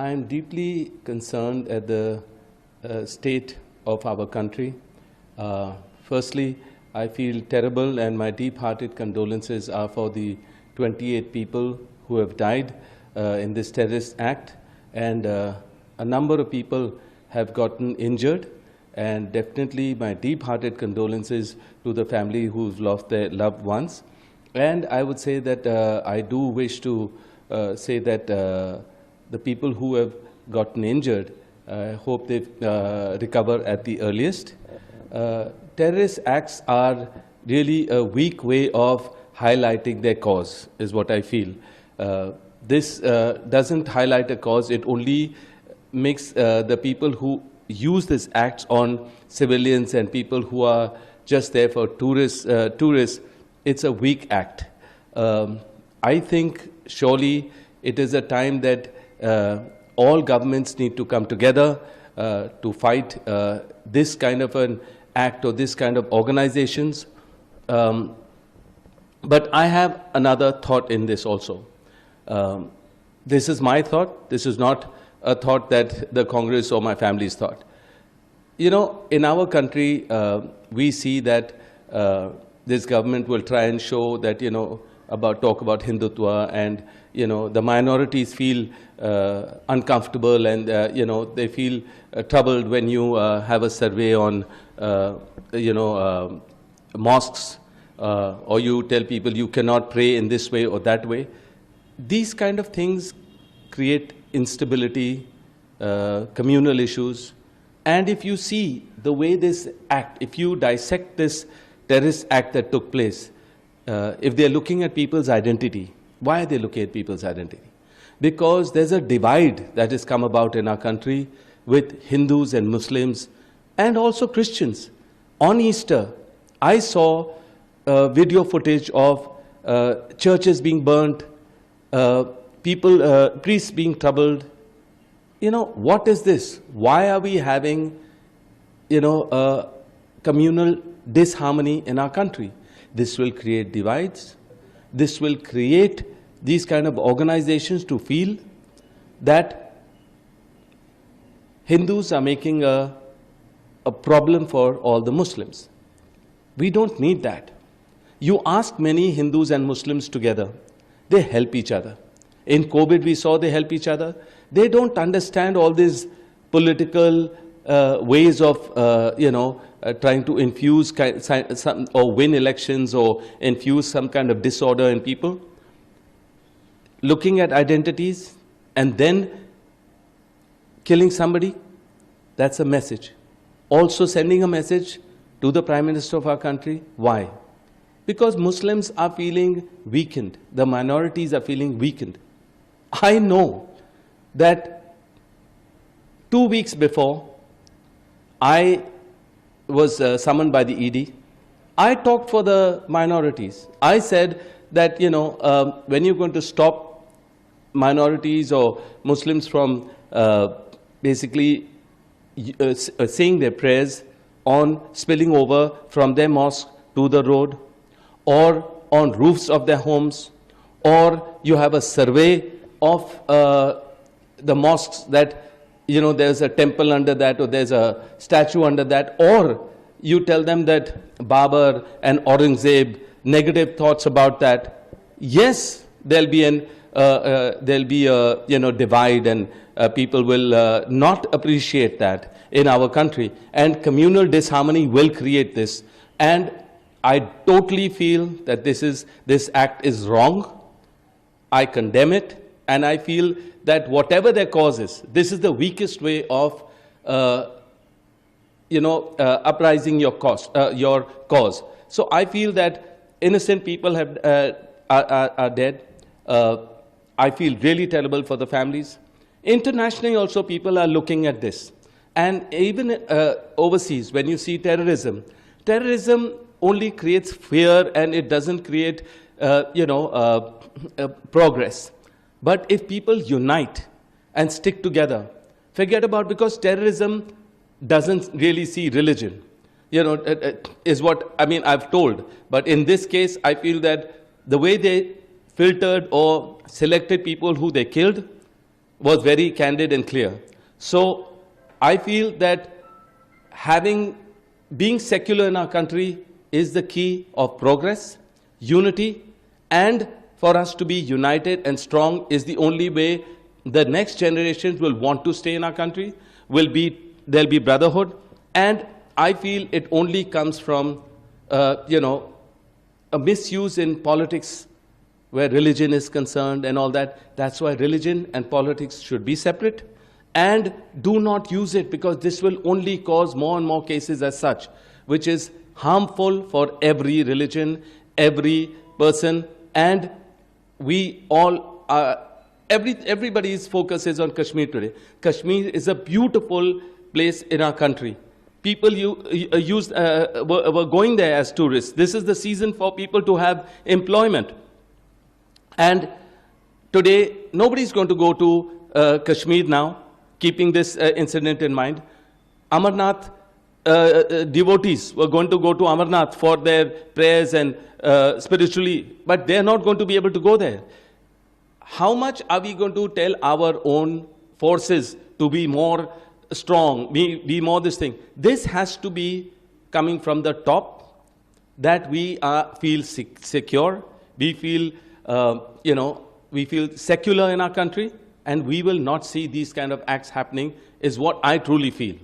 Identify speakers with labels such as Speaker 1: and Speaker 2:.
Speaker 1: I am deeply concerned at the state of our country. Firstly, I feel terrible, and my deep-hearted condolences are for the 28 people who have died in this terrorist act, and a number of people have gotten injured, and definitely my deep-hearted condolences to the family who've lost their loved ones. And I would say that I do wish to say that the people who have gotten injured, I hope they recover at the earliest. Terrorist acts are really a weak way of highlighting their cause, is what I feel. This doesn't highlight a cause, it only makes the people who use these acts on civilians and people who are just there for tourists, it's a weak act. I think surely it is a time that all governments need to come together to fight this kind of an act or this kind of organizations. But I have another thought in this also. This is my thought. This is not a thought that the Congress or my family's thought. You know, in our country, we see that this government will try and show that, you know, talk about Hindutva, and, you know, the minorities feel uncomfortable, and, you know, they feel troubled when you have a survey on, you know, mosques, or you tell people you cannot pray in this way or that way. These kind of things create instability, communal issues. And if you see the way this act, if you dissect this terrorist act that took place, if they're looking at people's identity, why are they looking at people's identity? Because there's a divide that has come about in our country with Hindus and Muslims and also Christians. On Easter, I saw video footage of churches being burnt, priests being troubled. You know, what is this? Why are we having, you know, communal disharmony in our country? This will create divides. This will create these kind of organizations to feel that Hindus are making a problem for all the Muslims. We don't need that. You ask many Hindus and Muslims together, they help each other. In COVID, we saw they help each other. They don't understand all these political ways of, you know, trying to infuse some, or win elections or infuse some kind of disorder in people. Looking at identities and then killing somebody, that's a message. Also sending a message to the Prime Minister of our country. Why? Because Muslims are feeling weakened. The minorities are feeling weakened. I know that 2 weeks before, I was summoned by the ED. I talked for the minorities. I said that, you know, when you're going to stop minorities or Muslims from basically saying their prayers on spilling over from their mosque to the road, or on roofs of their homes, or you have a survey of the mosques that, you know, there's a temple under that, or there's a statue under that, or you tell them that Babur and Aurangzeb, negative thoughts about that. Yes, there'll be a you know, divide, and people will not appreciate that in our country, and communal disharmony will create this. And I totally feel that this act is wrong. I condemn it. And I feel that whatever their cause is, this is the weakest way of, you know, uprising your cause. So I feel that innocent people are dead. I feel really terrible for the families. Internationally also, people are looking at this. And even overseas, when you see terrorism only creates fear, and it doesn't create, you know, progress. But if people unite and stick together, forget about, because terrorism doesn't really see religion, you know, is what, I mean, I've told. But in this case, I feel that the way they filtered or selected people who they killed, was very candid and clear. So I feel that being secular in our country is the key of progress, unity, and for us to be united and strong is the only way the next generations will want to stay in our country, there'll be brotherhood, and I feel it only comes from, a misuse in politics where religion is concerned and all that. That's why religion and politics should be separate, and do not use it, because this will only cause more and more cases as such, which is harmful for every religion, every person, and we all are, everybody's focus is on Kashmir today. Kashmir is a beautiful place in our country. People were going there as tourists. This is the season for people to have employment. And today, nobody's going to go to Kashmir now, keeping this incident in mind. Amarnath devotees were going to go to Amarnath for their prayers and spiritually, but they're not going to be able to go there. How much are we going to tell our own forces to be more strong, be more this thing? This has to be coming from the top, that we feel secure, we feel, we feel secular in our country, and we will not see these kind of acts happening, is what I truly feel.